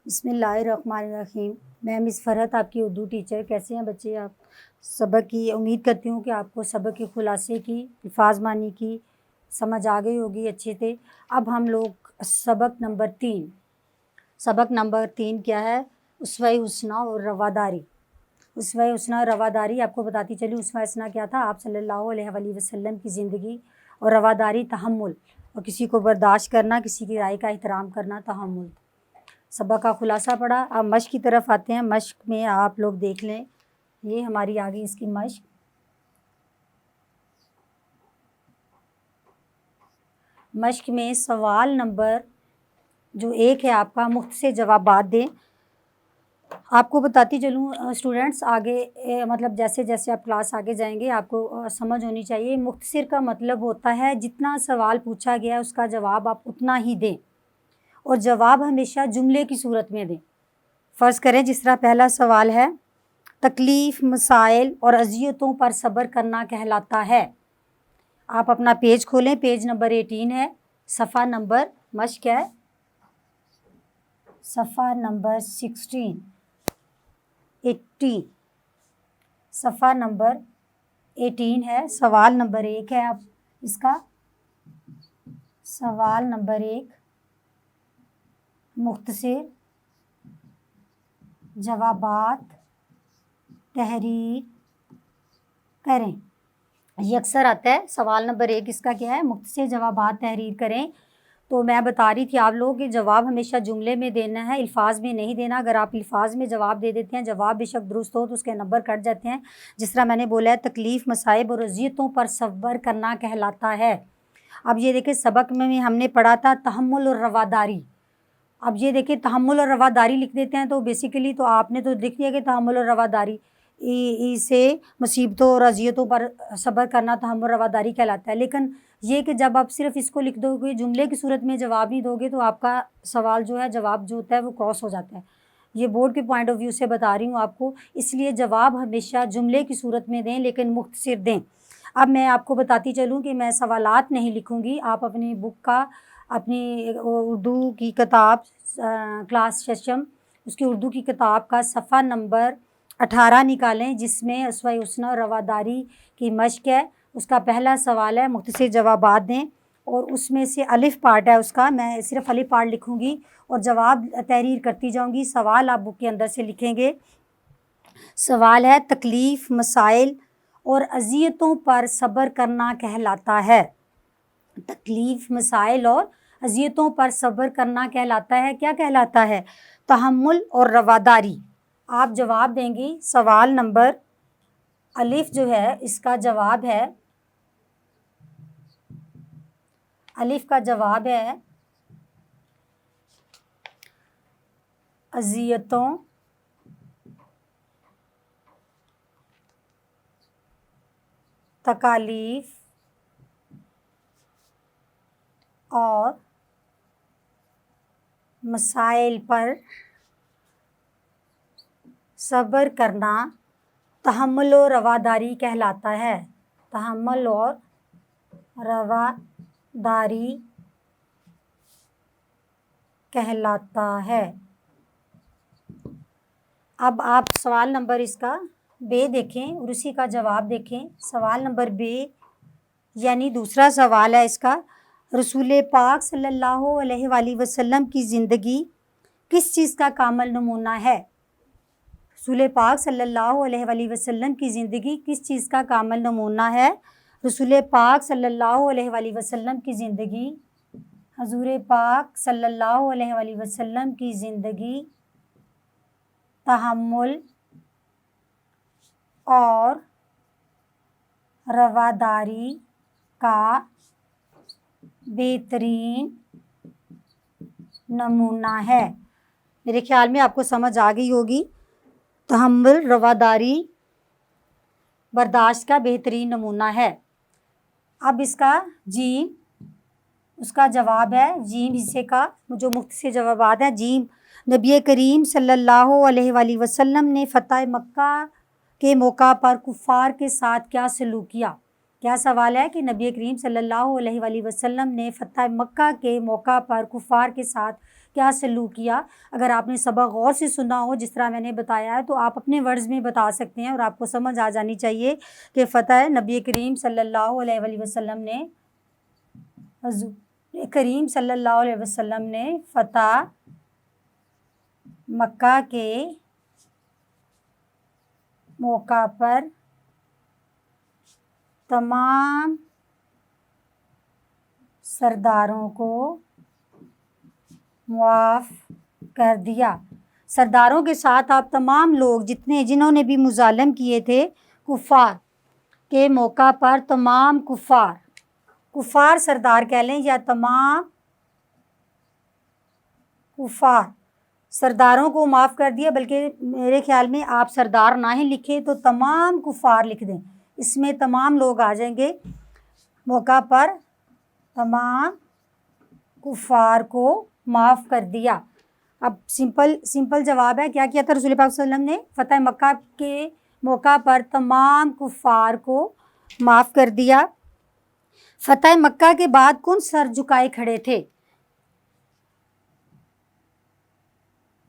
बिस्मिल्लाहिर्रहमानिर्रहीम। मैं मिस फ़रहत, आपकी उर्दू टीचर। कैसे हैं बच्चे आप? सबक की उम्मीद करती हूँ कि आपको सबक के ख़ुलासे की, अल्फाज मानी की समझ आ गई होगी अच्छे से। अब हम लोग सबक नंबर 3 क्या है? उसवा-ए हुस्ना और रवादारी। उसवा-ए हुस्ना और रवादारी आपको बताती चली। उसवा-ए हुस्ना क्या था? आप सल्लल्लाहु अलैहि वसल्लम की ज़िंदगी। और रवादारी तहम्मुल, और किसी को बर्दाश्त करना, किसी की राय का एहतराम करना, तहम्मुल। सबक का खुलासा पढ़ा। अब मश्क की तरफ आते हैं। मश्क में आप लोग देख लें, ये हमारी आ गई इसकी मश्क। मश्क में सवाल नंबर जो 1 है आपका, मुफ्त से जवाबात दें। आपको बताती चलूँ स्टूडेंट्स, आगे मतलब जैसे जैसे आप क्लास आगे जाएंगे आपको समझ होनी चाहिए। मुख्तसर का मतलब होता है जितना सवाल पूछा गया उसका जवाब आप उतना ही दें, और जवाब हमेशा जुमले की सूरत में दें। फ़र्ज़ करें जिस तरह पहला सवाल है, तकलीफ़, मसाइल और अज़ियतों पर सब्र करना कहलाता है। आप अपना पेज खोलें, पेज नंबर 18 है, सफ़ा नंबर, मश्क है सफ़ा नंबर 16, 80, सफ़ा नंबर 18 है। सवाल नंबर 1 है आप इसका। सवाल नंबर 1, मुख्तसर जवाबात तहरीर करें। ये अक्सर आता है। सवाल नंबर 1 इसका क्या है? मुख्तसर जवाबात तहरीर करें। तो मैं बता रही थी आप लोगों कि जवाब हमेशा जुमले में देना है, अल्फाज में नहीं देना। अगर आप अल्फाज में जवाब दे देते हैं, जवाब बेशक दुरुस्त हो तो उसके नंबर कट जाते हैं। जिस तरह मैंने बोला है, तकलीफ़, मसाइब और अज़ियतों पर सब्र करना कहलाता है। अब ये देखिए, सबक में हमने पढ़ा था तहम्मुल और रवादारी। अब ये देखिए, तहम्मुल और रवादारी लिख देते हैं तो बेसिकली तो आपने तो लिख दिया कि तहम्मुल और रवादारी इसे मुसीबतों और अज़ियतों पर सब्र करना तहम्मुल रवादारी कहलाता है। लेकिन ये कि जब आप सिर्फ इसको लिख दोगे, जुमले की सूरत में जवाब नहीं दोगे, तो आपका सवाल जो है, जवाब जो होता है वो क्रॉस हो जाता है। ये बोर्ड के पॉइंट ऑफ व्यू से बता रही हूँ आपको। इसलिए जवाब हमेशा जुमले की सूरत में दें, लेकिन मुख्तसर दें। अब मैं आपको बताती चलूँ कि मैं सवालात नहीं लिखूँगी। आप अपनी बुक का, अपनी उर्दू की किताब क्लास सेशन, उसकी उर्दू की किताब का सफ़ा नंबर 18 निकालें, जिसमें उसवा-ए हुस्ना और रवादारी की मश्क है। उसका पहला सवाल है, मुख्तसर जवाबात दें, और उसमें से अलिफ पार्ट है उसका, मैं सिर्फ अलिफ पार्ट लिखूँगी और जवाब तहरीर करती जाऊँगी। सवाल आप बुक के अंदर से लिखेंगे। सवाल है, तकलीफ़, मसाइल और अज़ियतों पर सब्र करना कहलाता है। तकलीफ़, मसाइल और अज़ियतों पर सब्र करना कहलाता है। क्या कहलाता है? तहम्मुल और रवादारी। आप जवाब देंगी। सवाल नंबर अलिफ जो है, इसका जवाब है, अलिफ का जवाब है अज़ियतों, तकालीफ और मसाइल पर सब्र करना तहम्मुल और रवादारी कहलाता है। तहम्मुल और रवादारी कहलाता है। अब आप सवाल नंबर इसका बे देखें और उसी का जवाब देखें। सवाल नंबर बे यानी दूसरा सवाल है इसका, रसूल पाक सल्लल्लाहु अलैहि वसल्लम की ज़िंदगी किस चीज़ का कामिल नमूना है? रसूल पाक सल्लल्लाहु अलैहि वसल्लम की ज़िंदगी किस चीज़ का कामिल नमूना है? रसूल पाक सल्लल्लाहु अलैहि वसल्लम की ज़िंदगी, हजूर पाक सल्लल्लाहु अलैहि वसल्लम की ज़िंदगी तहम्मुल और रवादारी का बेहतरीन नमूना है। मेरे ख्याल में आपको समझ आ गई होगी। तहम्मुल, रवादारी बर्दाश्त का बेहतरीन नमूना है। अब इसका जीम, उसका जवाब है जीम हिस्से का जो मुख्तसर जवाबात हैं। जीम, नबी करीम सल्लल्लाहु अलैहि वसल्लम ने फ़तह मक्का के मौका पर कुफ़ार के साथ क्या सलूक किया? क्या सवाल है कि नबी करीम सल्लल्लाहु अलैहि वसल्लम ने फ़तह मक्का के मौका पर कुफ़ार के साथ क्या सलूक किया। अगर आपने सबक गौर से सुना हो जिस तरह मैंने बताया है तो आप अपने वर्ड्स में बता सकते हैं और आपको समझ आ जानी चाहिए कि फ़तह नबी करीम सल्लल्लाहु अलैहि वसल्लम ने हज़ूर करीम सल्लल्लाहु अलैहि वसल्लम ने फ़तह मक्का के मौका पर तमाम सरदारों को मुआफ़ कर दिया। सरदारों के साथ आप तमाम लोग जिन्होंने भी मुज़ालम किए थे कुफ़ार के मौका पर तमाम कुफ़ार सरदार कह लें या तमाम कुफ़ार सरदारों को माफ़ कर दिया, बल्कि मेरे ख़्याल में आप सरदार ना ही लिखें तो तमाम कुफ़ार लिख दें, इसमें तमाम लोग आ जाएंगे। मौका पर तमाम कुफ़ार को माफ़ कर दिया। अब सिंपल जवाब है, क्या किया था रसूल पाक सल्लल्लाहु अलैहि वसल्लम ने फ़तह मक्का के मौका पर तमाम कुफ़ार को माफ़ कर दिया। फ़तह मक्का के बाद कौन सर झुकाए खड़े थे?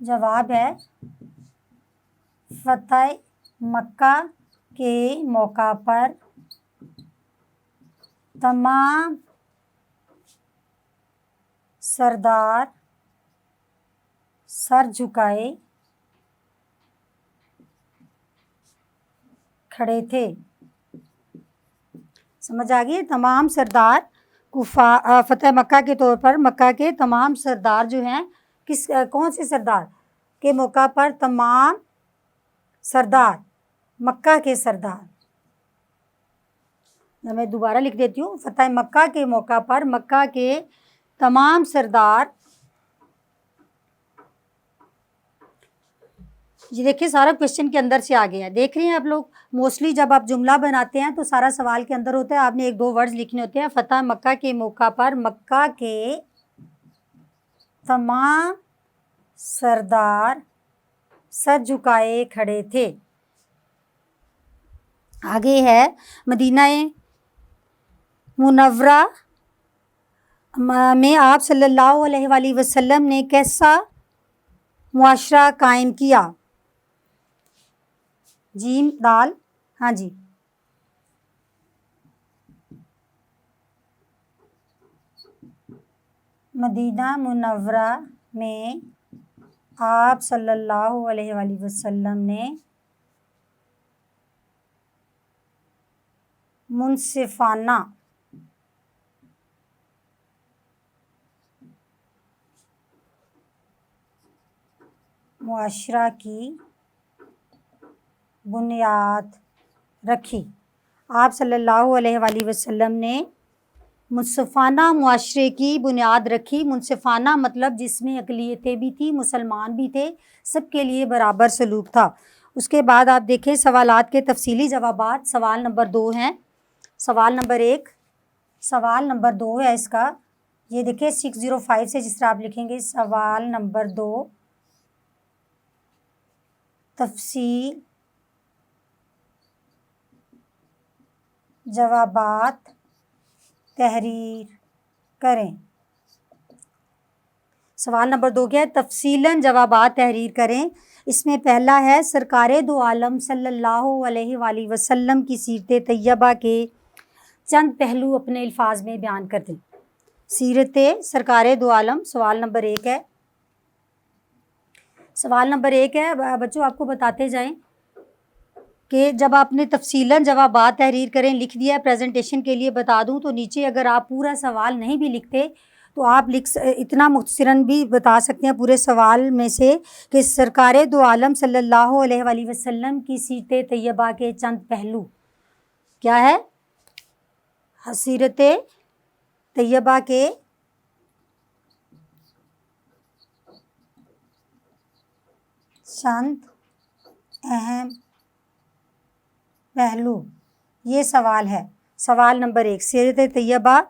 जवाब है फ़तह मक्का के मौका पर तमाम सरदार सर झुकाए खड़े थे। समझ आ गई? तमाम सरदार फ़तह मक्का के तौर पर मक्का के तमाम सरदार जो हैं कौन से सरदार के मौका पर तमाम सरदार मक्का के सरदार, मैं दोबारा लिख देती हूँ। फ़तह मक्का के मौका पर मक्का के तमाम सरदार, ये देखिए सारा क्वेश्चन के अंदर से आ गया, देख रहे हैं आप लोग। मोस्टली जब आप जुमला बनाते हैं तो सारा सवाल के अंदर होता है, आपने एक दो वर्ड्स लिखने होते हैं। फ़तह मक्का के मौका पर मक्का के तमाम सरदार सर झुकाए खड़े थे। आगे है मदीना मुनव्वरा में आप सल्लल्लाहु अलैहि वसल्लम ने कैसा मुआशरा कायम किया? जीम दाल, हाँ जी। मदीना मुनव्वरा में आप सल्लल्लाहु अलैहि वसल्लम ने मुनसिफाना मुआशरा की बुनियाद रखी। आप सल्लल्लाहु अलैहि वसल्लम ने मुनसिफाना मुआशरे की बुनियाद रखी। मुनसिफाना मतलब जिसमें अक़लियतें भी थी, मुसलमान भी थे, सबके लिए बराबर सलूक था। उसके बाद आप देखें सवालात के तफसीली जवाबात। सवाल नंबर 2 हैं, सवाल नंबर 1, सवाल नंबर 2 है इसका। ये देखिए 605 से जिस तरह आप लिखेंगे सवाल नंबर 2, तफसील जवाबात तहरीर करें। सवाल नंबर 2 क्या है? तफसीलन जवाबात तहरीर करें। इसमें पहला है सरकारे दो आलम सल्लल्लाहु अलैहि वसल्लम की सीरत तैयबा के चंद पहलू अपने अल्फाज में बयान कर दें। सीरत सरकारे दो आलम सवाल नंबर 1 है। सवाल नंबर 1 है बच्चों, आपको बताते जाएं कि जब आपने तफसीलन जवाबात तहरीर करें लिख दिया। प्रेजेंटेशन के लिए बता दूं तो नीचे अगर आप पूरा सवाल नहीं भी लिखते तो आप इतना मुख्तसरन भी बता सकते हैं पूरे सवाल में से कि सरकारे दो आलम सल्लल्लाहु अलैहि वसल्लम की सीरत तैयबा के चंद पहलू क्या है? सीरत तैयबा के चंद अहम पहलू, ये सवाल है। सवाल नंबर 1, सीरत तैयबा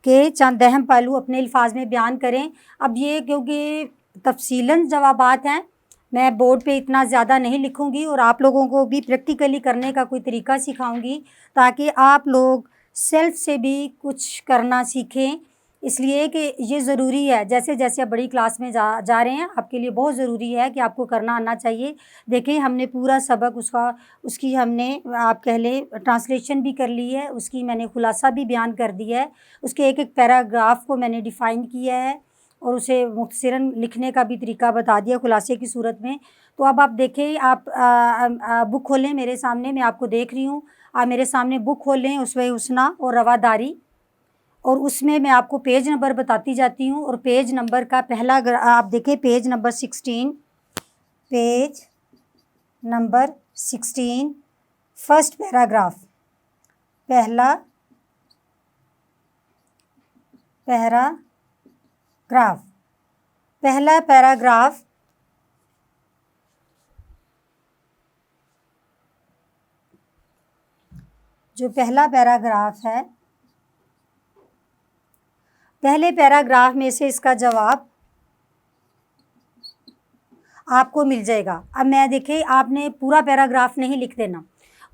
के चंद अहम पहलू अपने अल्फाज में बयान करें। अब ये क्योंकि तफसीलन जवाबात हैं, मैं बोर्ड पे इतना ज़्यादा नहीं लिखूंगी और आप लोगों को भी प्रैक्टिकली करने का कोई तरीका सिखाऊंगी ताकि आप लोग सेल्फ से भी कुछ करना सीखें, इसलिए कि ये ज़रूरी है। जैसे जैसे आप बड़ी क्लास में जा रहे हैं, आपके लिए बहुत ज़रूरी है कि आपको करना आना चाहिए। देखिए हमने पूरा सबक उसकी हमने आप कह लें ट्रांसलेशन भी कर ली है, उसकी मैंने खुलासा भी बयान कर दिया है, उसके एक एक पैराग्राफ को मैंने डिफ़ाइन किया है और उसे मुख्तसरन लिखने का भी तरीका बता दिया खुलासे की सूरत में। तो अब आप देखें, आप बुक खोलें मेरे सामने, मैं आपको देख रही हूँ, आप मेरे सामने बुक खोलें उसवे हुस्ना और रवादारी, और उसमें मैं आपको पेज नंबर बताती जाती हूँ। और पेज नंबर का पहला आप देखें, page number 16, page number 16 first paragraph, पहला पैराग्राफ जो पहला पैराग्राफ है, पहले पैराग्राफ में से इसका जवाब आपको मिल जाएगा। अब मैं देखें, आपने पूरा पैराग्राफ नहीं लिख देना,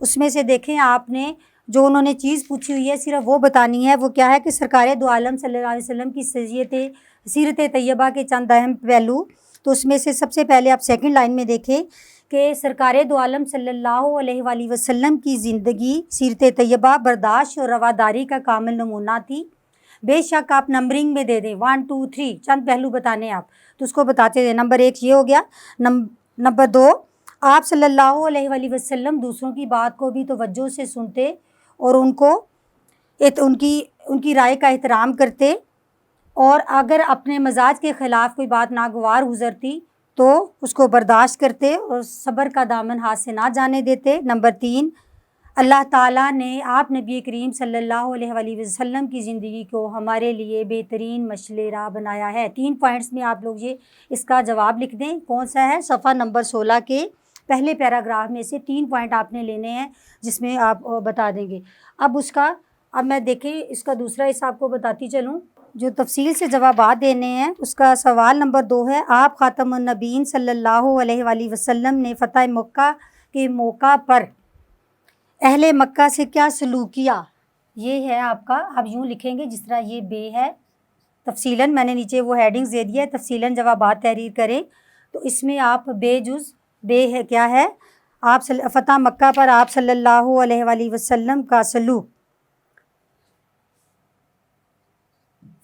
उसमें से देखें आपने जो उन्होंने चीज़ पूछी हुई है सिर्फ वो बतानी है। वो क्या है कि सरकार दो आलम सल्लल्लाहु अलैहि वसल्लम की सीरत तैयबा के चंद अहम पहलू। तो उसमें से सबसे पहले आप सेकंड लाइन में देखें कि सरकार दो आलम सल्लल्लाहु अलैहि वसल्लम की ज़िंदगी सीरत तैयबा बर्दाश्त और रवादारी का कामिल नमूना थी। बेशक आप नंबरिंग में दे दें 1 2 3, चंद पहलू बताने आप तो उसको बताते थे। नंबर 1 ये हो गया। नंबर 2, आप सल्लल्लाहु अलैहि वसल्लम दूसरों की बात को भी तवज्जो से सुनते और उनकी राय का एहतराम करते, और अगर अपने मजाज के ख़िलाफ़ कोई बात नागवार गुज़रती तो उसको बर्दाश्त करते और सब्र का दामन हाथ से ना जाने देते। नंबर 3, अल्लाह ताला ने आप नबी करीम सल्लल्लाहु अलैहि वसल्लम की ज़िंदगी को हमारे लिए बेहतरीन मशले राह बनाया है। 3 पॉइंट्स में आप लोग ये इसका जवाब लिख दें। कौन सा है? सफ़ा नंबर 16 के पहले पैराग्राफ में से 3 पॉइंट आपने लेने हैं, जिसमें आप बता देंगे। अब मैं देखें इसका दूसरा हिस्सा आपको बताती चलूँ जो तफसील से जवाबात देने हैं। उसका सवाल नंबर 2 है, आप ख़ातमुन नबीय्यीन सल्लल्लाहु अलैहि वसल्लम ने फ़तह मक्का के मौका पर अहले मक्का से क्या सलूक किया? ये है आपका, आप यूँ लिखेंगे जिस तरह ये बे है। तफसीलन मैंने नीचे वो हेडिंग्स दे दिया है, तफसीलन जवाबात तहरीर करें। तो इसमें आप बे है क्या है, आप फ़तह मक्का पर आप सल्लल्लाहु अलैहि वसल्लम का सलूक,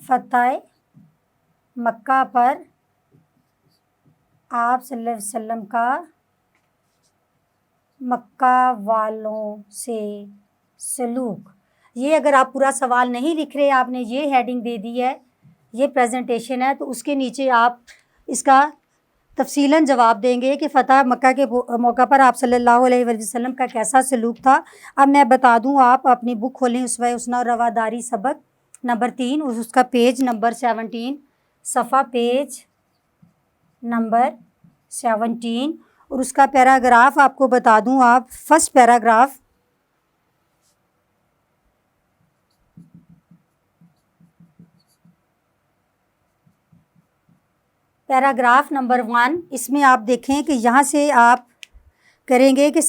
फ़तह मक्का पर आप सल्लल्लाहु अलैहि वसल्लम का मक्का वालों से सलूक। ये अगर आप पूरा सवाल नहीं लिख रहे, आपने ये हेडिंग दे दी है, ये प्रेजेंटेशन है, तो उसके नीचे आप इसका तफसीलन जवाब देंगे कि फ़तह मक्का के मौका पर आप सल्लल्लाहु अलैहि वसल्लम का कैसा सलूक था। अब मैं बता दूं, आप अपनी बुक खोलें, उसवा हुस्ना और रवादारी सबक नंबर 3, उसका पेज नंबर 17, सफ़ा पेज नंबर 17, और उसका पैराग्राफ आपको बता दूं, आप फर्स्ट पैराग्राफ नंबर 1, इसमें आप देखें कि यहाँ से आप करेंगे कि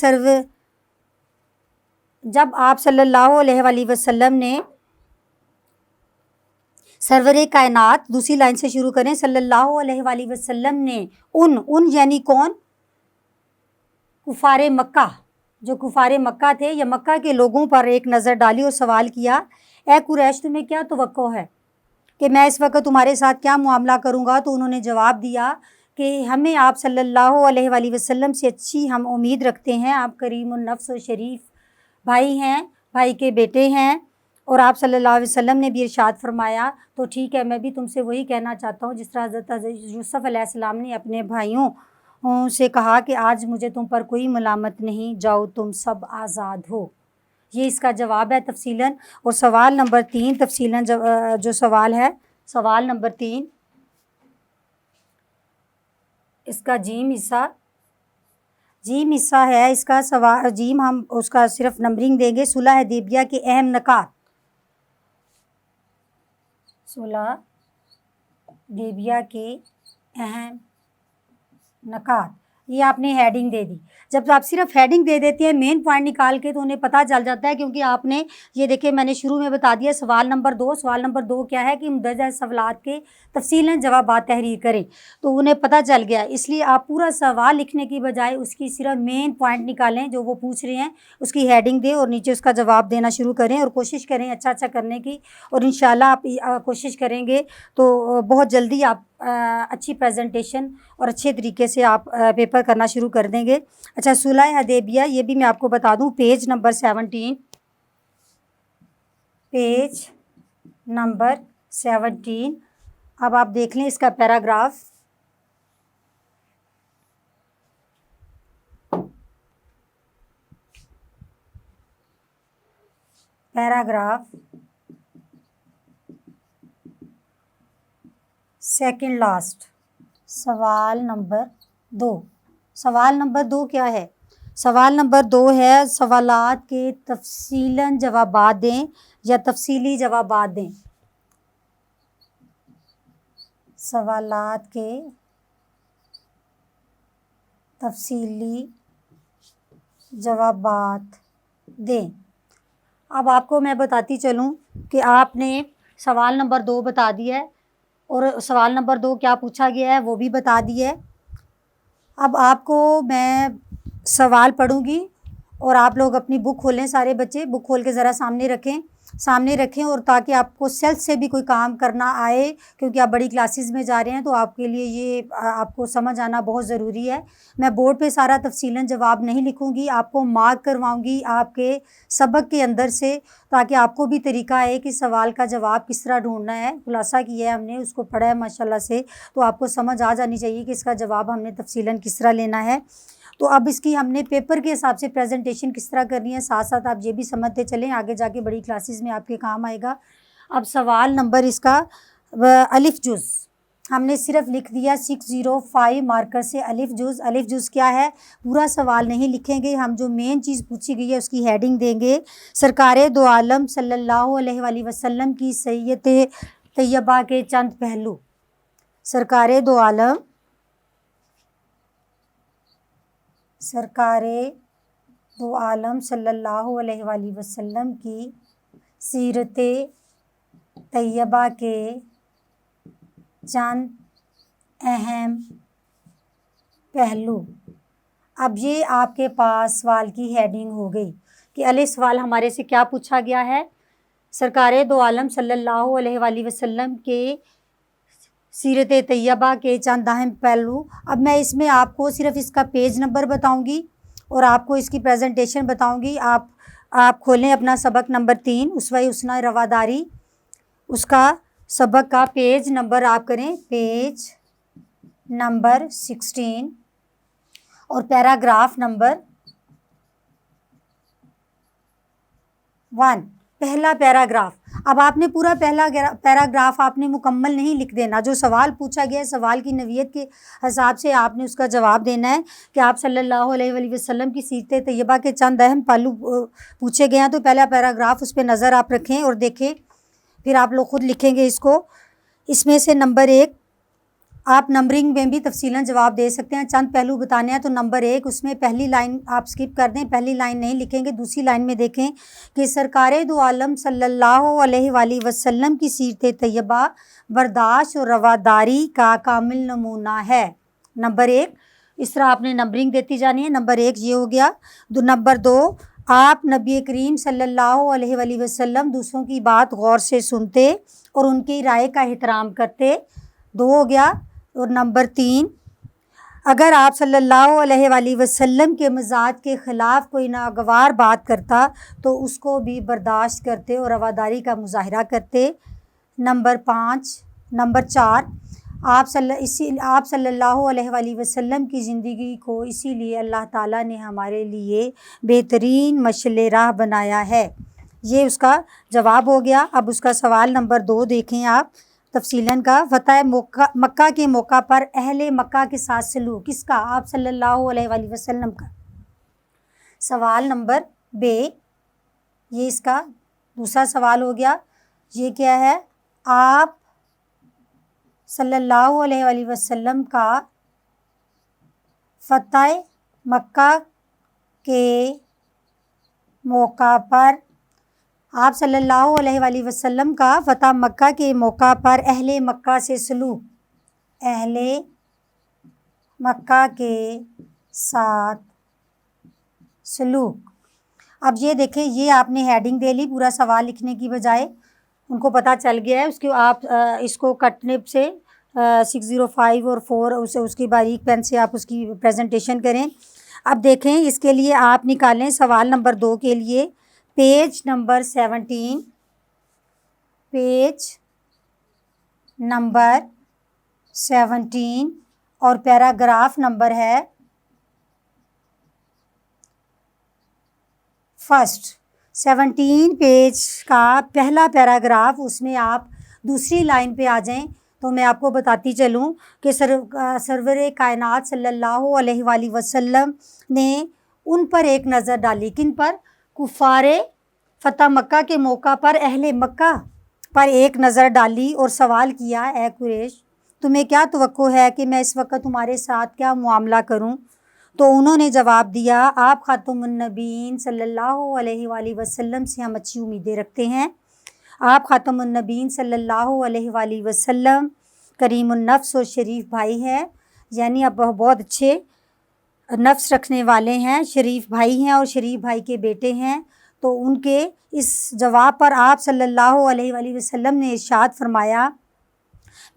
जब आप सल्लल्लाहु अलैहि वसल्लम ने सरवरे कायनात, दूसरी लाइन से शुरू करें, सल्लल्लाहु अलैहि वसल्लम ने उन यानी कौन? कुफारे मक्का, जो कुफारे मक्का थे या मक्का के लोगों पर एक नज़र डाली और सवाल किया, ए कुरैश तुम्हें क्या तवक्को है कि मैं इस वक्त तुम्हारे साथ क्या मुआमला करूँगा? तो उन्होंने जवाब दिया कि हमें आप सल्लल्लाहु अलैहि वसल्लम से अच्छी हम उम्मीद रखते हैं, आप करीमुन नफ्स और शरीफ भाई हैं, भाई के बेटे हैं, और आप सल्लल्लाहु अलैहि वसल्लम ने भी इरशाद फरमाया, तो ठीक है, मैं भी तुमसे वही कहना चाहता हूँ जिस तरह हज़रत यूसुफ़ अलैहिस्सलाम ने अपने भाइयों से कहा कि आज मुझे तुम पर कोई मलामत नहीं, जाओ तुम सब आज़ाद हो। ये इसका जवाब है तफसीलन। और सवाल नंबर 3 तफसीलन जो सवाल है, सवाल नंबर 3, इसका जीम हिस्सा है। इसका सवाल जीम हम उसका सिर्फ नंबरिंग देंगे। सुलह हुदैबिया के अहम नकात, सुलह हुदैबिया के अहम नकात। ये आपने हेडिंग दे दी। जब आप सिर्फ हेडिंग दे देते हैं मेन पॉइंट निकाल के तो उन्हें पता चल जाता है, क्योंकि आपने ये देखिए मैंने शुरू में बता दिया सवाल नंबर 2 क्या है कि मुंदरजा सवालात के तफसीलन जवाबात तहरीर करें, तो उन्हें पता चल गया। इसलिए आप पूरा सवाल लिखने की बजाय उसकी सिर्फ मेन पॉइंट निकालें जो वो पूछ रहे हैं, उसकी हेडिंग दें और नीचे उसका जवाब देना शुरू करें और कोशिश करें अच्छा करने की। और इंशाल्लाह आप कोशिश करेंगे तो बहुत जल्दी आप अच्छी प्रेजेंटेशन और अच्छे तरीके से आप पेपर करना शुरू कर देंगे। अच्छा, सुलह हदैबिया ये भी मैं आपको बता दूं, पेज नंबर 17। अब आप देख लें इसका पैराग्राफ। सेकंड लास्ट, सवाल नंबर 2 क्या है? सवाल नंबर 2 है सवालात के तफसीलन जवाबात दें या तफसीली जवाबात दें। सवालात के तफसीली जवाबात दें। अब आपको मैं बताती चलूं कि आपने सवाल नंबर 2 बता दिया है और सवाल नंबर 2 क्या पूछा गया है वो भी बता दिया है। अब आपको मैं सवाल पढ़ूंगी और आप लोग अपनी बुक खोलें, सारे बच्चे बुक खोल के ज़रा सामने रखें और ताकि आपको सेल्फ से भी कोई काम करना आए, क्योंकि आप बड़ी क्लासेस में जा रहे हैं तो आपके लिए ये आपको समझ आना बहुत ज़रूरी है। मैं बोर्ड पे सारा तफसीलन जवाब नहीं लिखूंगी, आपको मार्क करवाऊंगी आपके सबक के अंदर से, ताकि आपको भी तरीका है कि सवाल का जवाब किस तरह ढूंढना है। खुलासा किया है हमने, उसको पढ़ा है माशाल्लाह से, तो आपको समझ आ जानी चाहिए कि इसका जवाब हमने तफसीलन किस तरह लेना है। तो अब इसकी हमने पेपर के हिसाब से प्रेजेंटेशन किस तरह करनी है, साथ साथ आप ये भी समझते चलें, आगे जाके बड़ी क्लासेस में आपके काम आएगा। अब सवाल नंबर इसका अलिफ जुज़ हमने सिर्फ लिख दिया 605 मार्कर से। अलिफ जुज़ क्या है? पूरा सवाल नहीं लिखेंगे हम, जो मेन चीज़ पूछी गई है उसकी हेडिंग देंगे। सरकारे दो आलम सल्लल्लाहु अलैहि वसल्लम की सैय्यद तैयबा के चंद पहलू। सरकारे दो आलम सल्लल्लाहु अलैहि वसल्लम की सीरत तैयबा के चंद अहम पहलू। अब ये आपके पास सवाल की हेडिंग हो गई कि अली सवाल हमारे से क्या पूछा गया है? सरकारे दो आलम सल्लल्लाहु अलैहि वसल्लम के सीरत तैयबा के चंद अहम पहलू। अब मैं इसमें आपको सिर्फ इसका पेज नंबर बताऊंगी और आपको इसकी प्रेजेंटेशन बताऊंगी। आप खोलें अपना सबक नंबर 3 उसवा उसना रवादारी, उसका सबक का पेज नंबर आप करें पेज नंबर 16 और पैराग्राफ नंबर 1, पहला पैराग्राफ। अब आपने पूरा पहला पैराग्राफ आपने मुकम्मल नहीं लिख देना, जो सवाल पूछा गया है सवाल की नवीयत के हिसाब से आपने उसका जवाब देना है कि आप सल्लल्लाहु अलैहि वसल्लम की सीरत तैयबा के चंद अहम पहलू पूछे गए हैं। तो पहला पैराग्राफ उस पर नज़र आप रखें और देखें, फिर आप लोग खुद लिखेंगे इसको। इसमें से नंबर 1 आप नंबरिंग में भी तफसीलन जवाब दे सकते हैं। चंद पहलू बताने हैं तो नंबर 1 उसमें पहली लाइन आप स्किप कर दें, पहली लाइन नहीं लिखेंगे, दूसरी लाइन में देखें कि सरकारे दो आलम सल्लल्लाहु अलैहि वसल्लम की सीरत तैयबा बर्दाश्त और रवादारी का कामिल नमूना है। नंबर 1 इस तरह आपने नंबरिंग देती जानी है। नंबर 1 ये हो गया। नंबर 2 आप नबी करीम सल्लल्लाहु अलैहि वसल्लम दूसरों की बात गौर से सुनते और उनकी राय का एहतराम करते, 2 हो गया। और नंबर 3 अगर आप सल्लल्लाहु अलैहि वसल्लम के मजाज के ख़िलाफ़ कोई नागवार बात करता तो उसको भी बर्दाश्त करते और रवादारी का मुजाहरा करते। नंबर 4 आप सल्लल्लाहु अलैहि वसल्लम की ज़िंदगी को इसीलिए अल्लाह ताला ने हमारे लिए बेहतरीन मशअल राह बनाया है। ये उसका जवाब हो गया। अब उसका सवाल नंबर 2 देखें आप तफसीलन का। फतह मक्का के मौका पर अहले मक्का के साथ सलूक किसका? आप सल्लल्लाहु अलैहि वसल्लम का। सवाल नंबर बे, ये इसका दूसरा सवाल हो गया। ये क्या है? आप सल्लल्लाहु अलैहि वसल्लम का फतह मक्का के मौका पर आप सल्लल्लाहु अलैहि वसल्लम का फतह मक्का के मौका पर अहले मक्का से सलूक, अहले मक्का के साथ सलूक। अब ये देखें, ये आपने हेडिंग दे ली, पूरा सवाल लिखने की बजाय उनको पता चल गया है। उसके आप इसको कटने से 605 और 4 उसे उसकी बारीक पेन से आप उसकी प्रेजेंटेशन करें। अब देखें, इसके लिए आप निकालें सवाल नंबर 2 के लिए पेज नंबर 17, पेज नंबर 17 और पैराग्राफ नंबर है फर्स्ट। 17 पेज का पहला पैराग्राफ, उसमें आप दूसरी लाइन पे आ जाएं तो मैं आपको बताती चलूं कि सरवर कायनात सल्लल्लाहु अलैहि वसल्लम ने उन पर एक नज़र डाली। किन पर? कुफ़ारे फतह मक्का के मौका पर अहले मक्का पर एक नज़र डाली और सवाल किया, ए कुरैश, तुम्हें क्या तवक्को है कि मैं इस वक्त तुम्हारे साथ क्या मुआमला करूं? तो उन्होंने जवाब दिया, आप खातमुन नबीन सल्लल्लाहु अलैहि वसल्लम से हम अच्छी उम्मीदें रखते हैं। आप खातमुन नबीन सल्लल्लाहु अलैहि वसल्लम करीमुन नफ्स और शरीफ भाई हैं, यानी अब बहुत अच्छे नफ्स रखने वाले हैं, शरीफ भाई हैं और शरीफ भाई के बेटे हैं। तो उनके इस जवाब पर आप सल्लल्लाहु अलैहि वसल्लम ने इरशाद फरमाया,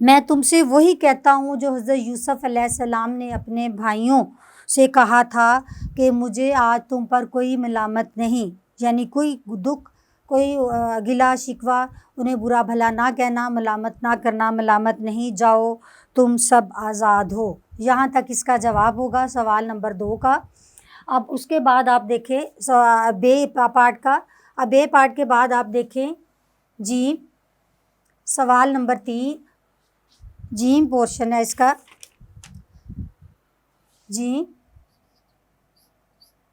मैं तुमसे वही कहता हूँ जो हज़रत यूसुफ़ अलैहिस्सलाम ने अपने भाइयों से कहा था कि मुझे आज तुम पर कोई मलामत नहीं, यानी कोई दुख, कोई गिला शिकवा, उन्हें बुरा भला ना कहना, मलामत ना करना, मलामत नहीं, जाओ तुम सब आज़ाद हो। यहाँ तक इसका जवाब होगा सवाल नंबर 2 का। अब उसके बाद आप देखें बे पार्ट का। अब बे पार्ट के बाद आप देखें जी, सवाल नंबर 3 जीम पोर्शन है इसका।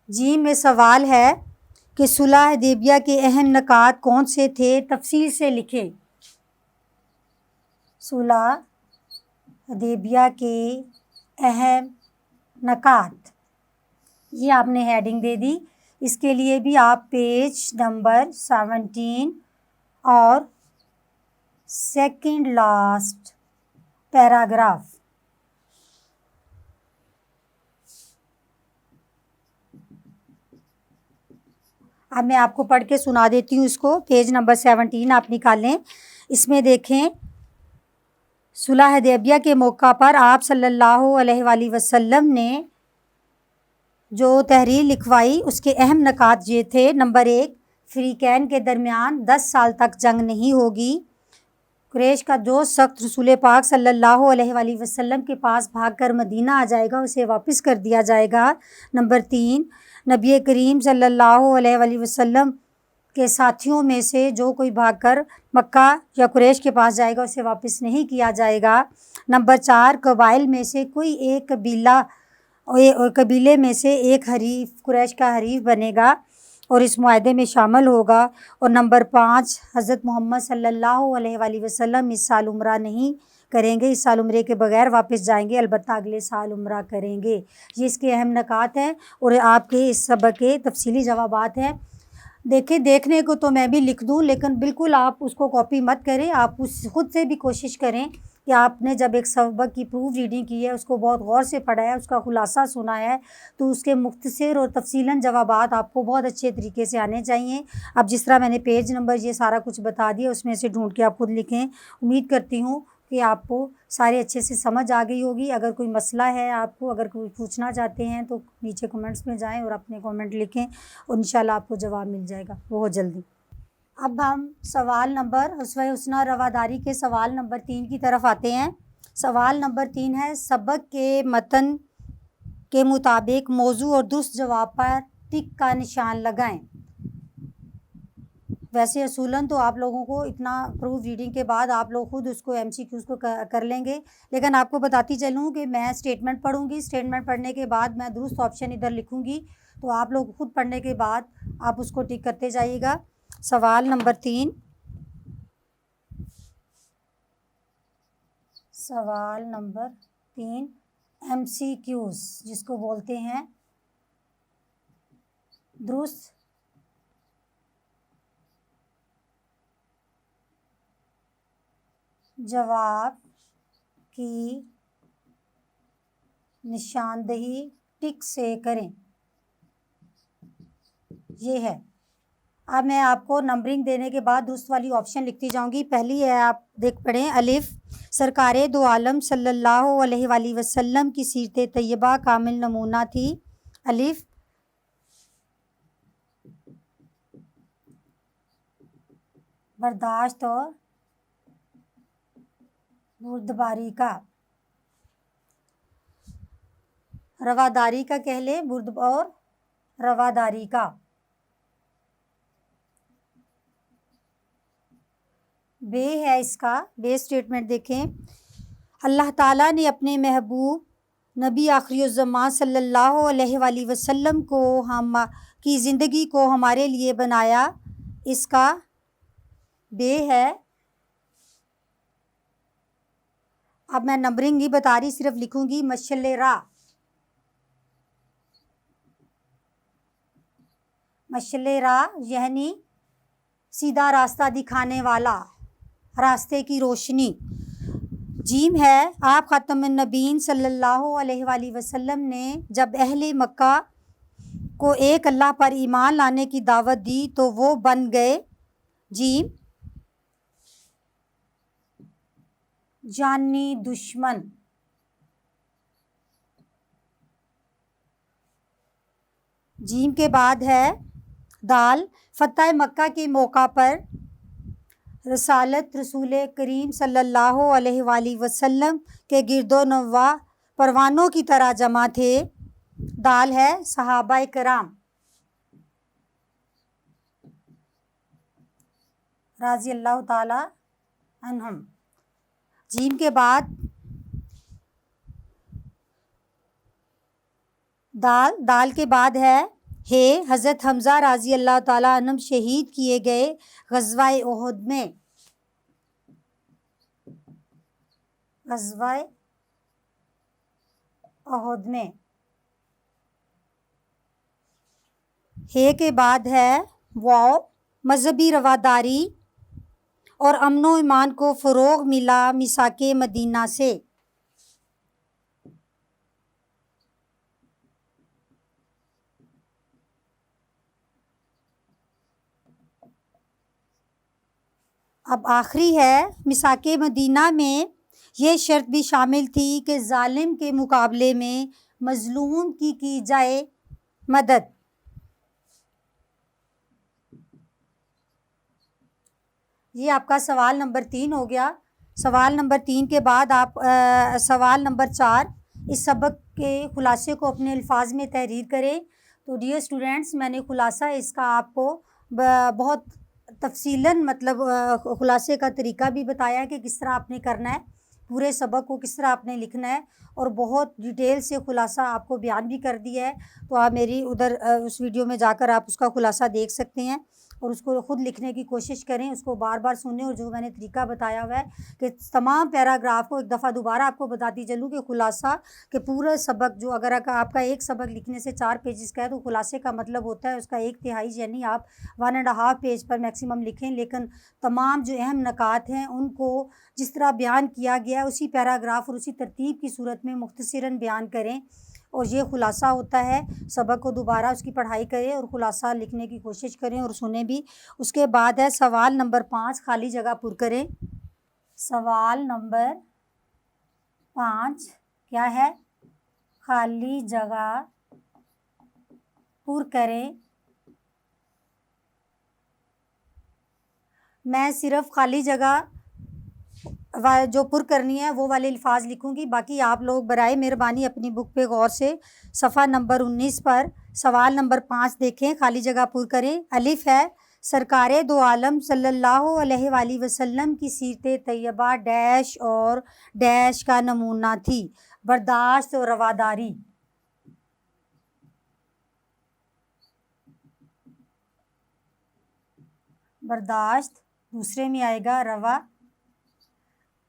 जी में सवाल है कि सुलह हुदैबिया के अहम नकात कौन से थे, तफसील से लिखें। सुलह हुदैबिया के अहम नकात, ये आपने हेडिंग दे दी। इसके लिए भी आप पेज नंबर 17 और सेकंड लास्ट पैराग्राफ, अब मैं आपको पढ़ के सुना देती हूँ इसको। पेज नंबर 17 आप निकालें। इसमें देखें, सुलह हुदैबिया के मौका पर आप सल्लल्लाहु अलैहि वसल्लम ने जो तहरीर लिखवाई उसके अहम नकात ये थे। नंबर 1, फ़रीक़ैन के दरमियान 10 साल तक जंग नहीं होगी। कुरैश का जो सख्त रसूल पाक सल्लल्लाहु अलैहि वसल्लम के पास भागकर मदीना आ जाएगा उसे वापस कर दिया जाएगा। नंबर 3, नबी करीम सल्लल्लाहु अलैहि वसल्लम के साथियों में से जो कोई भागकर मक्का या कुरैश के पास जाएगा उसे वापस नहीं किया जाएगा। नंबर 4, कबाइल में से कोई एक कबीले में से एक हरीफ, कुरैश का हरीफ बनेगा और इस मुआहदे में शामिल होगा। और नंबर 5, हज़रत मोहम्मद सल्लल्लाहु अलैहि वसल्लम इस साल उम्रा नहीं करेंगे, इस साल उम्रे के बगैर वापस जाएंगे, अलबत्ता अगले साल उम्रा करेंगे। ये इसके अहम नकात हैं और आपके इस सबक के तफसीली जवाबात हैं। देखिए, देखने को तो मैं भी लिख दूं, लेकिन बिल्कुल आप उसको कॉपी मत करें। आप उस खुद से भी कोशिश करें कि आपने जब एक सबक की प्रूफ रीडिंग की है, उसको बहुत गौर से पढ़ा है, उसका खुलासा सुना है, तो उसके मुख्तसर और तफसीलन जवाबात आपको बहुत अच्छे तरीके से आने चाहिए। अब जिस तरह मैंने पेज नंबर ये सारा कुछ बता दिया, उसमें से ढूंढ के आप खुद लिखें। उम्मीद करती हूँ कि आपको सारे अच्छे से समझ आ गई होगी। अगर कोई मसला है, आपको अगर कोई पूछना चाहते हैं तो नीचे कमेंट्स में जाएं और अपने कमेंट लिखें और इंशाल्लाह आपको जवाब मिल जाएगा बहुत जल्दी। अब हम सवाल नंबर उसवे हुस्ना रवादारी के सवाल नंबर 3 की तरफ आते हैं। सवाल नंबर 3 है, सबक के मतन के मुताबिक मौजू और दुरुस्त जवाब पर टिक का निशान लगाएं। वैसे असूलन तो आप लोगों को इतना प्रूफ रीडिंग के बाद आप लोग खुद उसको MCQs को कर लेंगे, लेकिन आपको बताती चलूँ कि मैं स्टेटमेंट पढ़ूँगी, स्टेटमेंट पढ़ने के बाद मैं दुरुस्त ऑप्शन इधर लिखूँगी, तो आप लोग खुद पढ़ने के बाद आप उसको टिक करते जाइएगा। सवाल नंबर 3, सवाल नंबर 3, MCQs जिसको बोलते हैं दुरुस्त जवाब की निशानदही टिक से करें, ये है। अब मैं आपको नंबरिंग देने के बाद दुरुस्त वाली ऑप्शन लिखती जाऊंगी। पहली है, आप देख पढ़ें, अलिफ सरकारे दो आलम सल्लल्लाहु अलैहि वसल्लम की सीरत तैयबा कामिल नमूना थी। अलिफ बर्दाश्त और बुर्दबारी का, रवादारी का कह ले, बुर्द और रवादारी का। बे है इसका, बे स्टेटमेंट देखें, अल्लाह ताला ने अपने महबूब नबी आखिरुज़्ज़मान सल्लल्लाहु अलैहि वसल्लम को हम की ज़िंदगी को हमारे लिए बनाया, इसका बे है। अब मैं नंबरिंग नहीं बता रही, सिर्फ लिखूंगी मशल्ले रा, मशल्ले रा यानी सीधा रास्ता दिखाने वाला, रास्ते की रोशनी। जीम है, आप ख़ातमुन नबीन सल्लल्लाहु अलैहि वसल्लम ने जब अहले मक्का को एक अल्लाह पर ईमान लाने की दावत दी तो वो बन गए जीम जानी दुश्मन। जीम के बाद है दाल, फतह मक्का के मौका पर रसालत रसूल करीम सल्लल्लाहु अलैहि वसल्लम के गिरदो नवा परवानों की तरह जमा थे। दाल है सहाबा कराम राज़ी अल्लाह ताला अन्हुम। जीम के बाद दाल के बाद है हे, हज़रत हमज़ा राज़ी अल्लाह ताला अन्हुम शहीद किए गए ग़ज़वा-ए उहुद में, ग़ज़वा-ए उहुद में। हे के बाद है वाव, मजहबी रवादारी और अमनो ईमान को फ़रोग़ मिला मिसाके मदीना से। अब आखिरी है, मिसाके मदीना में ये शर्त भी शामिल थी कि जालिम के मुकाबले में मज़लूम की जाए मदद। ये आपका सवाल नंबर 3 हो गया। सवाल नंबर 3 के बाद आप सवाल नंबर 4, इस सबक के ख़ुलासे को अपने अल्फाज में तहरीर करें। तो डियर स्टूडेंट्स, मैंने ख़ुलासा इसका आपको बहुत तफसीलन मतलब ख़ुलासे का तरीका भी बताया कि किस तरह आपने करना है, पूरे सबक को किस तरह आपने लिखना है, और बहुत डिटेल से ख़ुलासा आपको बयान भी कर दिया है। तो आप मेरी उधर उस वीडियो में जाकर आप उसका ख़ुलासा देख सकते हैं और उसको ख़ुद लिखने की कोशिश करें, उसको बार बार सुनें। और जो मैंने तरीका बताया हुआ है कि तमाम पैराग्राफ को एक दफ़ा दोबारा आपको बताती चलूँ कि ख़ुलासा कि पूरा सबक जो अगर आपका एक सबक लिखने से 4 पेजेस का है तो ख़ुलासे का मतलब होता है उसका 1/3 यानी आप 1.5 पेज पर मैक्सिमम लिखें, लेकिन तमाम जो अहम नकात हैं उनको जिस तरह बयान किया गया है उसी पैराग्राफ और उसी तरतीब की सूरत में मुख्तसरन बयान करें। और ये ख़ुलासा होता है। सबक को दोबारा उसकी पढ़ाई करें और ख़ुलासा लिखने की कोशिश करें और सुने भी। उसके बाद है सवाल नंबर 5, खाली जगह पुर करें। सवाल नंबर 5 क्या है? खाली जगह पुर करें। मैं सिर्फ़ खाली जगह जो पुर करनी है वो वाले अल्फाज लिखूंगी, बाकी आप लोग बराए मेहरबानी अपनी बुक पे गौर से सफ़ा नंबर 19 पर सवाल नंबर 5 देखें, खाली जगह पुर करें। अलिफ है, सरकारे दो आलम सल्लल्लाहु अलैहि वसल्लम की सीरत तैयबा डैश और डैश का नमूना थी, बर्दाश्त और रवादारी। बर्दाश्त, दूसरे में आएगा रवा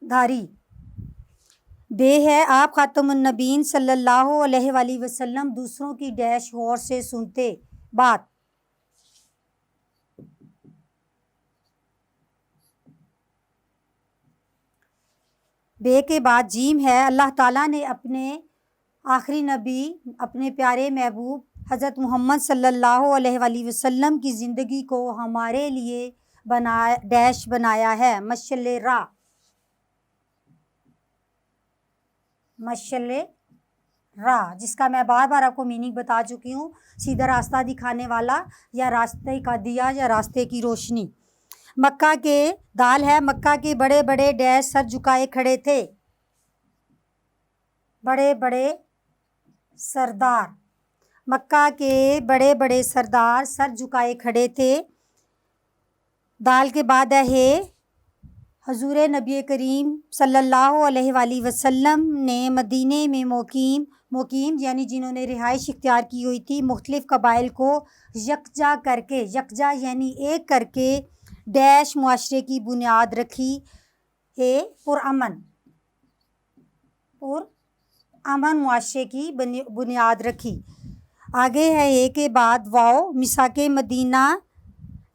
धारी। बे है आप खातमुन नबीन सल्लल्लाहु अलैहि वसल्लम दूसरों की डैश गौर से सुनते बात। बे के बाद जीम है अल्लाह ताला ने अपने आखिरी नबी अपने प्यारे महबूब हज़रत मोहम्मद सल्लल्लाहु अलैहि वसल्लम की ज़िंदगी को हमारे लिए डैश बनाया है मशअल रा, मशअल रा, जिसका मैं बार बार आपको मीनिंग बता चुकी हूँ, सीधा रास्ता दिखाने वाला या रास्ते का दिया या रास्ते की रोशनी। मक्का के दाल है मक्का के बड़े बड़े डैश सर झुकाए खड़े थे, बड़े बड़े सरदार, मक्का के बड़े बड़े सरदार सर झुकाए खड़े थे। दाल के बाद है हजूर नबी करीम सल्लल्लाहु अलैहि वसल्लम ने मदीने में मुकीम यानी जिन्होंने रिहाइश इख्तियार की हुई थी मुख्तलिफ़ कबाइल को यकजा करके, यकजा यानी एक करके डैश मुआशरे की बुनियाद रखी है पुरअमन मुआशरे की बुनियाद रखी। आगे है ए के बाद वाओ मिसाके मदीना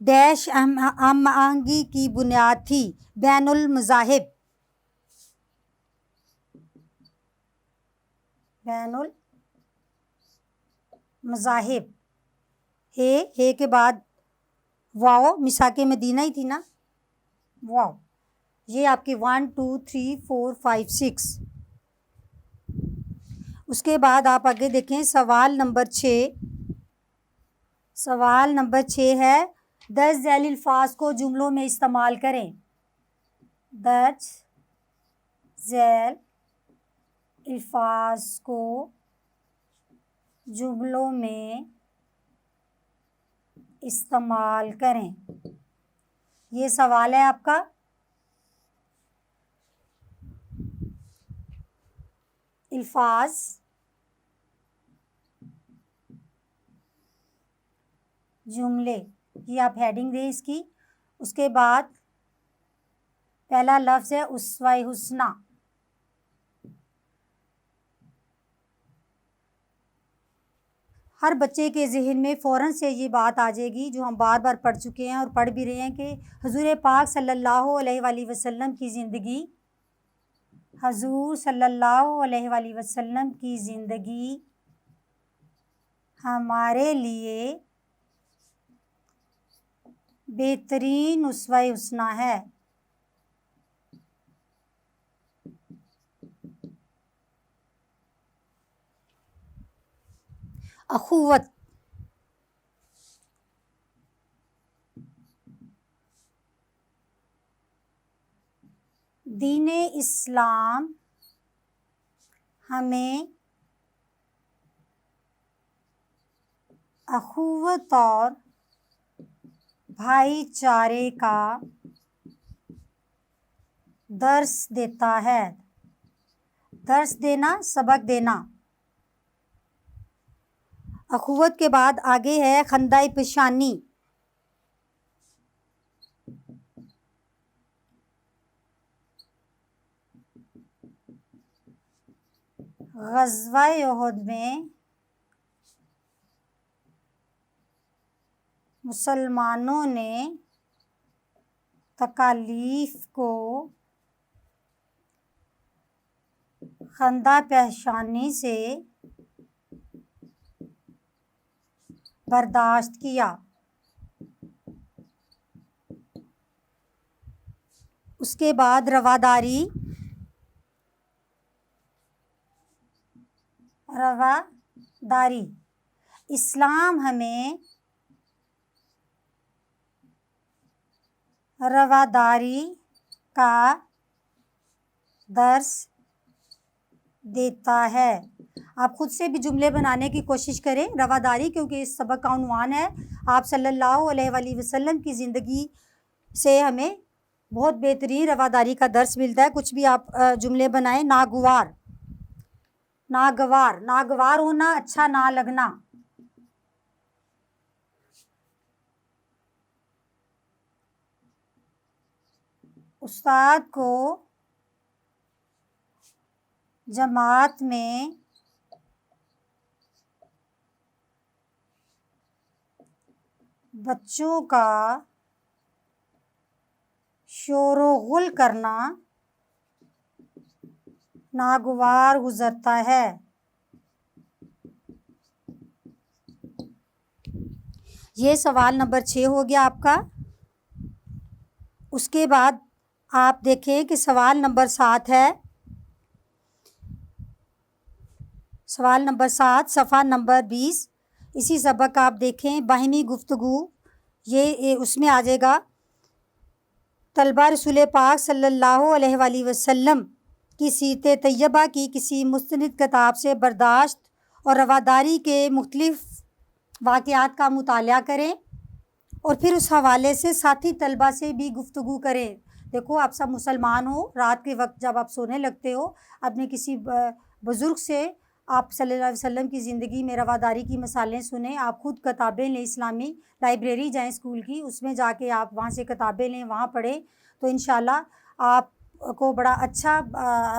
डैश आहंगी की बुनियाद थी बैनुल मज़ाहिब, बैनुल मज़ाहिब। हे के बाद वाओ मिसाके मदीना ही थी ना, वाओ ये आपकी 1 2 3 4 5 6। उसके बाद आप आगे देखें सवाल नंबर 6। सवाल नंबर 6 है 10 झैल अल्फाज को जुमलों में इस्तेमाल करें। 10 झैल अल्फाज को जुमलों में इस्तेमाल करें। ये सवाल है आपका। अल्फाज जुमले, ये आप हेडिंग दें इसकी। उसके बाद पहला लफ्ज़ है उस्वा हुस्ना। हर बच्चे के ज़हन में फ़ौरन से ये बात आ जाएगी जो हम बार बार पढ़ चुके हैं और पढ़ भी रहे हैं कि हुज़ूर पाक सल्लल्लाहु अलैहि वसल्लम की ज़िंदगी, हुज़ूर सल्लल्लाहु अलैहि वसल्लम की ज़िंदगी हमारे लिए बेहतरीन उस्वा हुस्ना है। अखुवत, दीन इस्लाम हमें अखुवत और भाईचारे का दर्स देता है। दर्स देना, सबक देना। अखुवत के बाद आगे है खंदाई पेशानी। ग़ज़वा उहद में मुसलमानों ने तकालीफ को खंदा पेशानी से बर्दाश्त किया। उसके बाद रवादारी, रवादारी, इस्लाम हमें रवादारी का दर्स देता है। आप खुद से भी जुमले बनाने की कोशिश करें रवादारी, क्योंकि इस सबक का उन्वान है आप सल्लल्लाहु अलैहि वसल्लम की ज़िंदगी से हमें बहुत बेहतरीन रवादारी का दर्स मिलता है। कुछ भी आप जुमले बनाएं। नागवार, नागवार, नागवार होना, अच्छा ना लगना। उस्ताद को जमात में बच्चों का शोर-ओ-गुल करना नागवार गुजरता है। ये सवाल नंबर 6 हो गया आपका। उसके बाद आप देखें कि सवाल नंबर 7 है। सवाल नंबर 7 सफ़ा नंबर 20। इसी सबक आप देखें बाहिमी गुफ्तगू, ये उसमें आ जाएगा। तलबा रसूल पाक सल्लल्लाहु अलैहि वसल्लम की सीरत तैयबा की किसी मुस्तनिद किताब से बर्दाश्त और रवादारी के मुख्तलिफ वाक़यात का मुताला करें और फिर उस हवाले से साथी तलबा से भी गुफ्तगू करें। देखो, आप सब मुसलमान हो, रात के वक्त जब आप सोने लगते हो, अपने किसी बुज़ुर्ग से आप सल्लल्लाहु अलैहि वसल्लम की ज़िंदगी में रवादारी की मिसालें सुने। आप ख़ुद किताबें लें, इस्लामी लाइब्रेरी जाएं स्कूल की, उसमें जाके आप वहाँ से किताबें लें, वहाँ पढ़ें, तो इंशाल्लाह आपको बड़ा अच्छा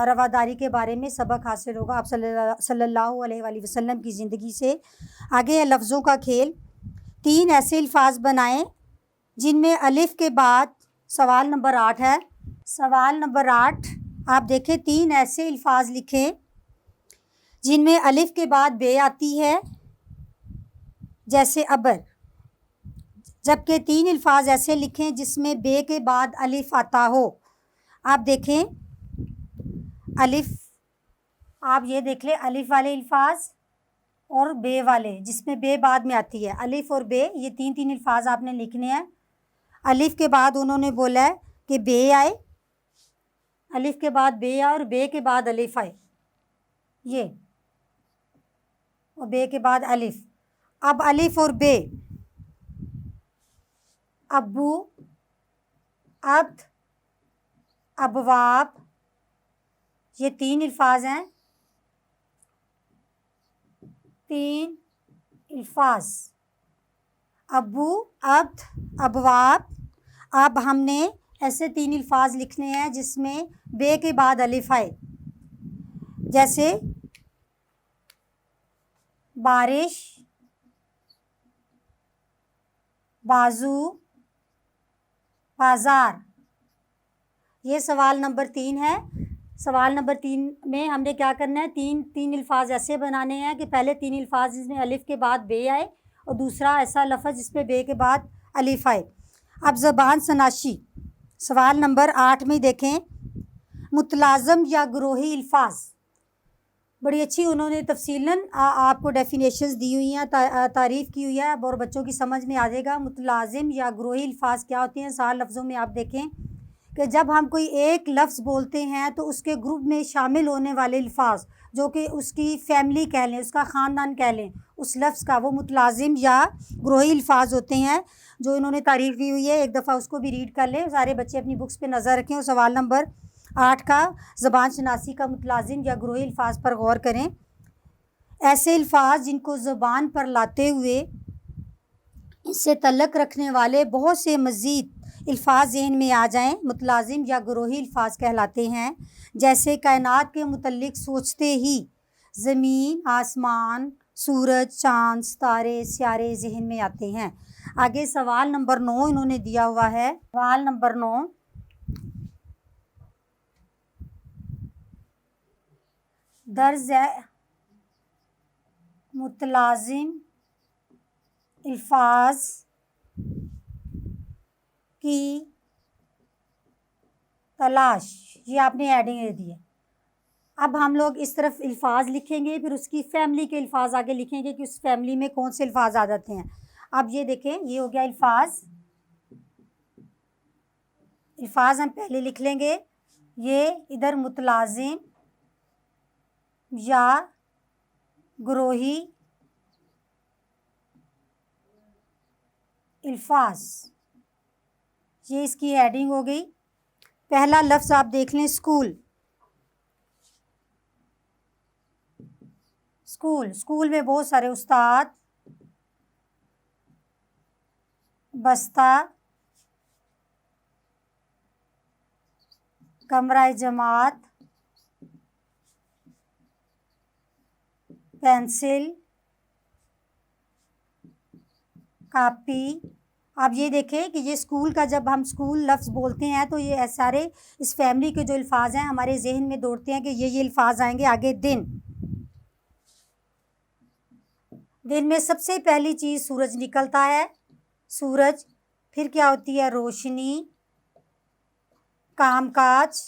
रवादारी के बारे में सबक हासिल होगा आप सल्लल्लाहु अलैहि वसल्लम की ज़िंदगी से। आगे है लफ्ज़ों का खेल। 3 ऐसे अल्फाज बनाएं जिनमें अलिफ के बाद, सवाल नंबर 8 है। सवाल नंबर 8 आप देखें, 3 ऐसे अल्फाज लिखें जिनमें अलिफ के बाद बे आती है, जैसे अबर। जबकि 3 अल्फाज ऐसे लिखें जिसमें बे के बाद अलिफ आता हो। आप देखें अलिफ, आप ये देख लें, अलिफ वाले अल्फाज और बे वाले जिसमें बे बाद में आती है। अलिफ और बे, ये 3 अल्फाज आपने लिखने हैं। अलिफ के बाद उन्होंने बोला है कि बे आए, अलिफ के बाद बे आए और बे के बाद अलिफ आए, ये, और बे के बाद अलिफ। अब अलिफ और बे, अब्बू, अब्द, अबवाब, ये 3 अल्फाज हैं। 3 अल्फाज, अब्बू, अब्द, अबवाब। अब हमने ऐसे 3 अल्फाज लिखने हैं जिसमें बे के बाद अलिफ आए, जैसे बारिश, बाजू, बाज़ार। ये सवाल नंबर 3 है। सवाल नंबर 3 में हमने क्या करना है, 3 अल्फाज ऐसे बनाने हैं कि पहले 3 अल्फाज जिसमें अलिफ के बाद बे आए और दूसरा ऐसा लफ्ज़ जिसमें बे के बाद अलिफ आए। अब ज़बान शनासी, सवाल नंबर 8 में देखें, मुतलाज़म या ग्रोही अल्फाज। बड़ी अच्छी उन्होंने तफसीलन आपको डेफिनेशंस दी हुई हैं, तारीफ़ की हुई है और बच्चों की समझ में आ जाएगा मुतलाज़िम या ग्रोही अल्फाज क्या होते हैं। 7 लफ्ज़ों में आप देखें कि जब हम कोई एक लफ्ज़ बोलते हैं तो उसके ग्रुप में शामिल होने वाले अल्फाज, जो कि उसकी फ़ैमिली कह लें, उसका ख़ानदान कह लें, उस लफ्ज़ का, वो मुतलाज़िम या ग्रोही अल्फाज होते हैं, जो इन्होंने तारीफ़ की हुई है। एक दफ़ा उसको भी रीड कर लें। सारे बच्चे अपनी बुक्स पे नज़र रखें और सवाल नंबर 8 का ज़बान शनासी का मुतलाज़िम या ग्रोही अल्फाज पर गौर करें। ऐसे अल्फाज जिनको ज़बान पर लाते हुए इससे तल्लक़ रखने वाले बहुत से मज़ीद अल्फाज ज़हन में आ जाएं, मुतलाज़िम या ग्रोही अल्फाज कहलाते हैं। जैसे कायनात के मुतल्लिक़ सोचते ही ज़मीन, आसमान, सूरज, चाँद, सितारे, सियारे ज़हन में आते हैं। आगे सवाल नंबर 9 इन्होंने दिया हुआ है। सवाल नंबर 9, दर्ज मुतलाज़िम अल्फाज की तलाश, ये आपने हेडिंग दे दी है। अब हम लोग इस तरफ अल्फाज लिखेंगे, फिर उसकी फ़ैमिली के अल्फाज आगे लिखेंगे कि उस फैमिली में कौन से अल्फाज आ जाते हैं। अब ये देखें, ये हो गया अल्फाज। अल्फाज हम पहले लिख लेंगे। ये इधर मुतलाज़िम या ग्रोही अल्फाज, ये इसकी हेडिंग हो गई। पहला लफ्ज़ आप देख लें, स्कूल। स्कूल, स्कूल में बहुत सारे उस्ताद, बस्ता, कमरा जमात, पेंसिल, कॉपी। आप ये देखें कि ये स्कूल का, जब हम स्कूल लफ्ज़ बोलते हैं तो ये सारे इस फैमिली के जो अल्फाज हैं हमारे जहन में दौड़ते हैं कि ये अल्फाज आएंगे आगे। दिन में सबसे पहली चीज़ सूरज निकलता है, सूरज। फिर क्या होती है? रोशनी, कामकाज।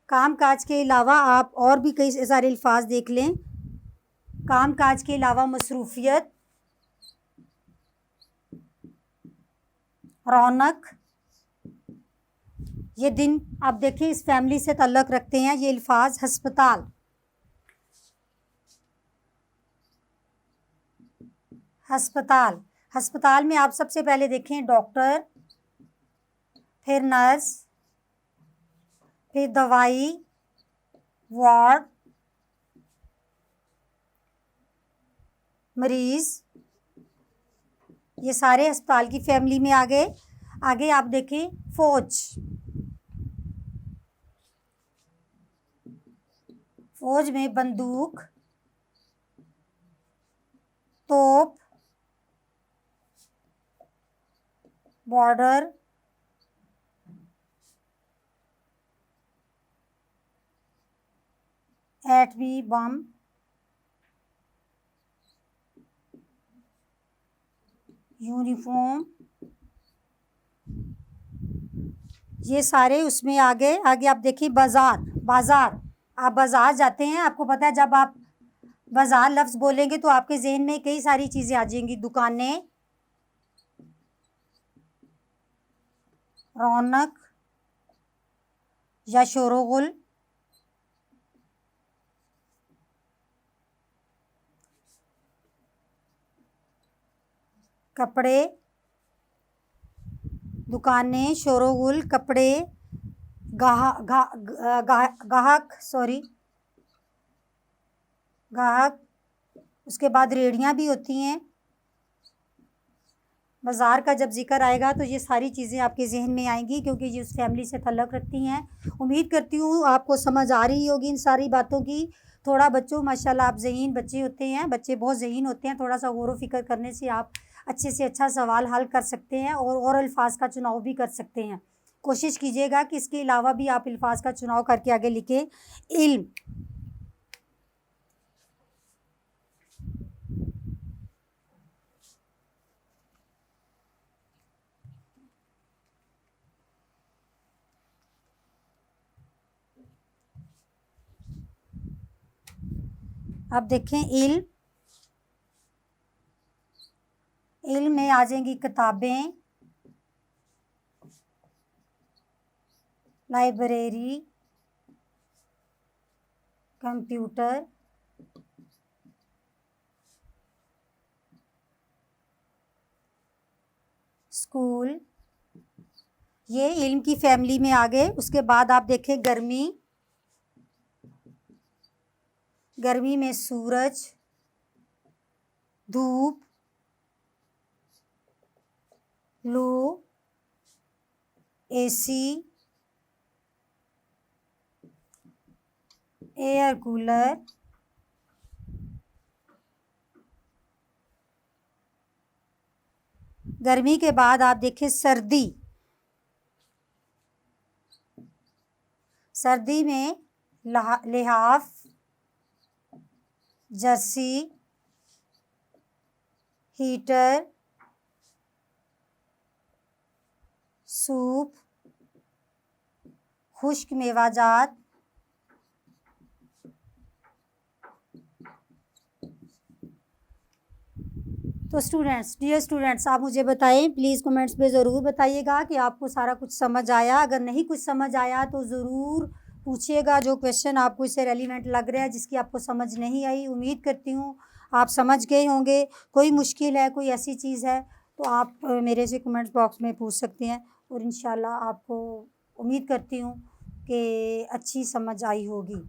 कामकाज के अलावा आप और भी कई सारे अल्फाज देख लें। कामकाज के अलावा मसरूफियत, रौनक। ये दिन आप देखें इस फैमिली से ताल्लुक़ रखते हैं ये अल्फाज। हस्पताल, हस्पताल। हस्पताल में आप सबसे पहले देखें डॉक्टर, फिर नर्स, फिर दवाई, वार्ड, मरीज़। ये सारे अस्पताल की फैमिली में आ गए। आगे आप देखें फ़ौज। फ़ौज में बंदूक, तोप, बॉर्डर, एटमी बम, यूनिफॉर्म। ये सारे उसमें आ गए। आगे आप देखिए बाज़ार। बाज़ार, आप बाज़ार जाते हैं, आपको पता है जब आप बाज़ार लफ्ज़ बोलेंगे तो आपके जहन में कई सारी चीज़ें आ जाएंगी। दुकानें, रौनक या शोरगुल, कपड़े। दुकानें, शोरगुल, कपड़े, गाहक। उसके बाद रेहड़ियाँ भी होती हैं। बाज़ार का जब जिक्र आएगा तो ये सारी चीज़ें आपके जहन में आएंगी क्योंकि ये उस फैमिली से ताल्लुक़ रखती हैं। उम्मीद करती हूँ आपको समझ आ रही होगी इन सारी बातों की। थोड़ा बच्चों, माशाल्लाह आप ज़हीन बच्चे होते हैं, बच्चे बहुत ज़हीन होते हैं। थोड़ा सा गौर व फ़िक्र करने से आप अच्छे से अच्छा सवाल हल कर सकते हैं और अल्फाज का चुनाव भी कर सकते हैं। कोशिश कीजिएगा कि इसके अलावा भी आप अल्फाज का चुनाव करके आगे लिखें। इल्म, अब देखें इल्म। इल्म में आ जाएंगी किताबें, लाइब्रेरी, कंप्यूटर, स्कूल। ये इल्म की फैमिली में आ गए। उसके बाद आप देखें गर्मी। गर्मी में सूरज, धूप, लू, एसी, एयर कूलर। गर्मी के बाद आप देखें सर्दी। सर्दी में लिहाफ, जर्सी, हीटर, सूप, खुश्क मेवाजात। तो स्टूडेंट्स, डियर स्टूडेंट्स, आप मुझे बताएं प्लीज़, कमेंट्स पे ज़रूर बताइएगा कि आपको सारा कुछ समझ आया। अगर नहीं कुछ समझ आया तो ज़रूर पूछिएगा जो क्वेश्चन आपको इससे रेलिवेंट लग रहा है, जिसकी आपको समझ नहीं आई। उम्मीद करती हूँ आप समझ गए होंगे। कोई मुश्किल है, कोई ऐसी चीज़ है तो आप मेरे से कमेंट्स बॉक्स में पूछ सकते हैं और इंशाल्लाह आपको उम्मीद करती हूँ कि अच्छी समझ आई होगी।